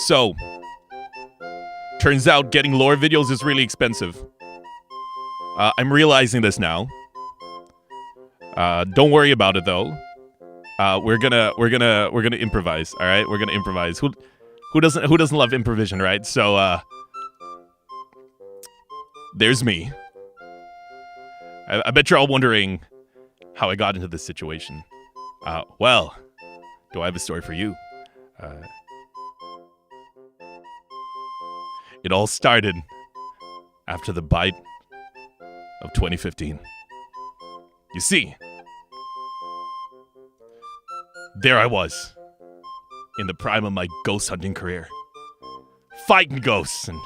So, turns out getting lore videos is really expensive. I'm realizing this now. Don't worry about it though. We're gonna improvise. All right, we're gonna improvise. Who doesn't love improvisation, right? So, there's me. I bet you're all wondering how I got into this situation. Well, do I have a story for you? It all started after the bite of 2015. You see, there I was, in the prime of my ghost hunting career, fighting ghosts and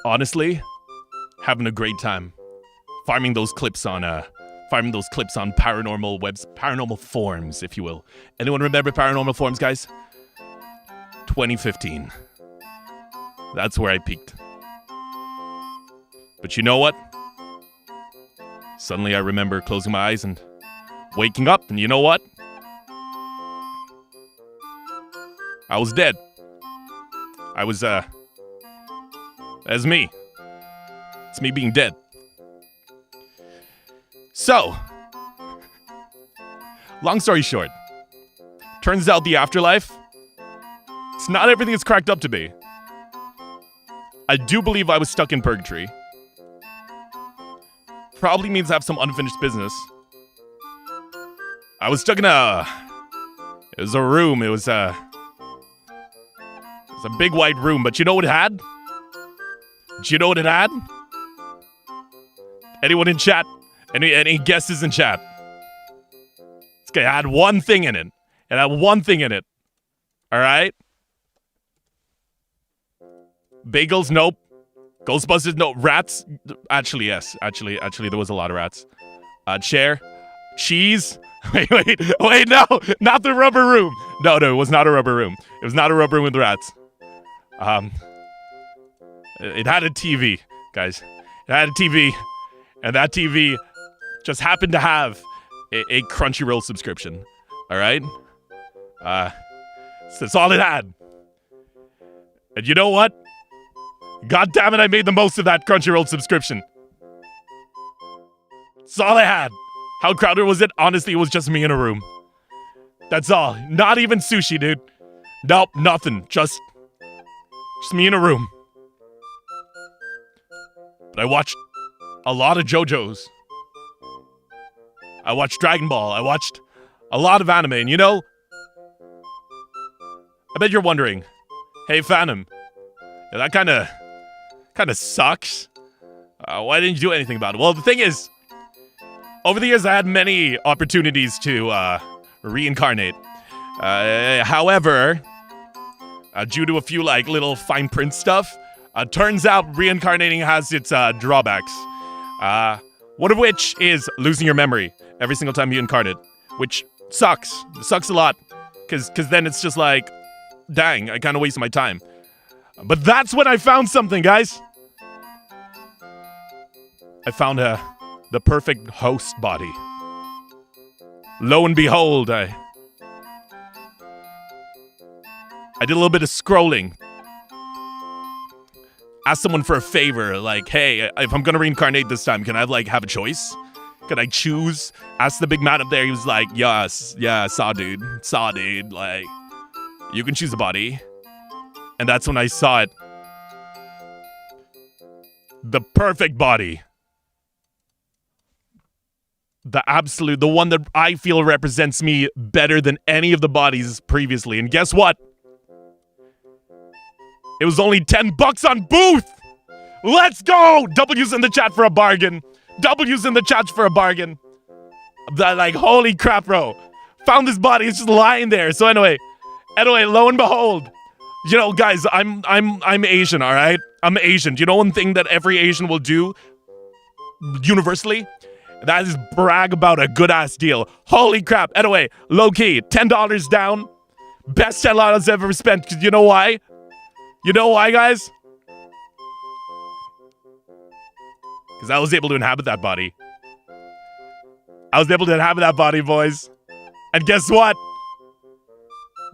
honestly, having a great time farming those clips on paranormal forums, if you will. Anyone remember paranormal forums, guys? 2015. That's where I peaked. But you know what? Suddenly I remember closing my eyes and waking up, and you know what? I was dead. That's me. It's me being dead. So, long story short, turns out the afterlife, it's not everything it's cracked up to be. I do believe I was stuck in purgatory. Probably means I have some unfinished business. I was stuck in it was a room, it was a big white room, but you know what it had? Do you know what it had? Anyone in chat? Any guesses in chat? This guy had one thing in it. It had one thing in it. Alright? Bagels? Nope. Ghostbusters? No. Rats? Actually, yes. Actually, there was a lot of rats. Chair? Cheese? Wait, no! Not the rubber room! No, it was not a rubber room. It was not a rubber room with rats. It had a TV, guys. It had a TV. And that TV just happened to have a Crunchyroll subscription. Alright? That's all it had. And you know what? God damn it, I made the most of that Crunchyroll subscription. That's all I had. How crowded was it? Honestly, it was just me in a room. That's all. Not even sushi, dude. Nope, nothing. Just me in a room. But I watched a lot of JoJo's. I watched Dragon Ball. I watched a lot of anime. And you know, I bet you're wondering, hey, Phantom, yeah, that kind of sucks. Why didn't you do anything about it? Well, the thing is, over the years, I had many opportunities to reincarnate. However, due to a few like little fine print stuff, turns out reincarnating has its drawbacks. One of which is losing your memory every single time you incarnate, which sucks. It sucks a lot, because then it's just like, dang, I kind of wasted my time. But that's when I found something, guys. I found the perfect host body. Lo and behold, I did a little bit of scrolling. Asked someone for a favor, like, hey, if I'm gonna reincarnate this time, can I have a choice? Can I choose? Asked the big man up there. He was like, yes, yeah, saw dude, like, you can choose a body. And that's when I saw it. The perfect body. The one that I feel represents me better than any of the bodies previously. And guess what? It was only $10 on Booth. Let's go! W's in the chat for a bargain. W's in the chat for a bargain. Like, holy crap, bro. Found this body. It's just lying there. So anyway, lo and behold. You know, guys, I'm Asian, all right? I'm Asian. Do you know one thing that every Asian will do universally? That is brag about a good-ass deal. Holy crap. Anyway, low-key, $10 down. Best $10 I've ever spent. You know why? You know why, guys? Because I was able to inhabit that body. I was able to inhabit that body, boys. And guess what?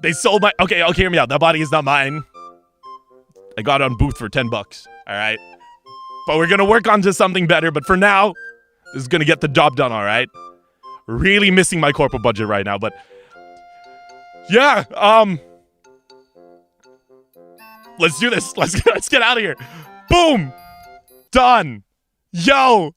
They sold my... Okay, hear me out. That body is not mine. I got it on Booth for $10. All right? But we're going to work on to something better. But for now, this is going to get the job done, all right? Really missing my corporate budget right now, but... Yeah, let's do this. Let's get out of here. Boom! Done. Yo!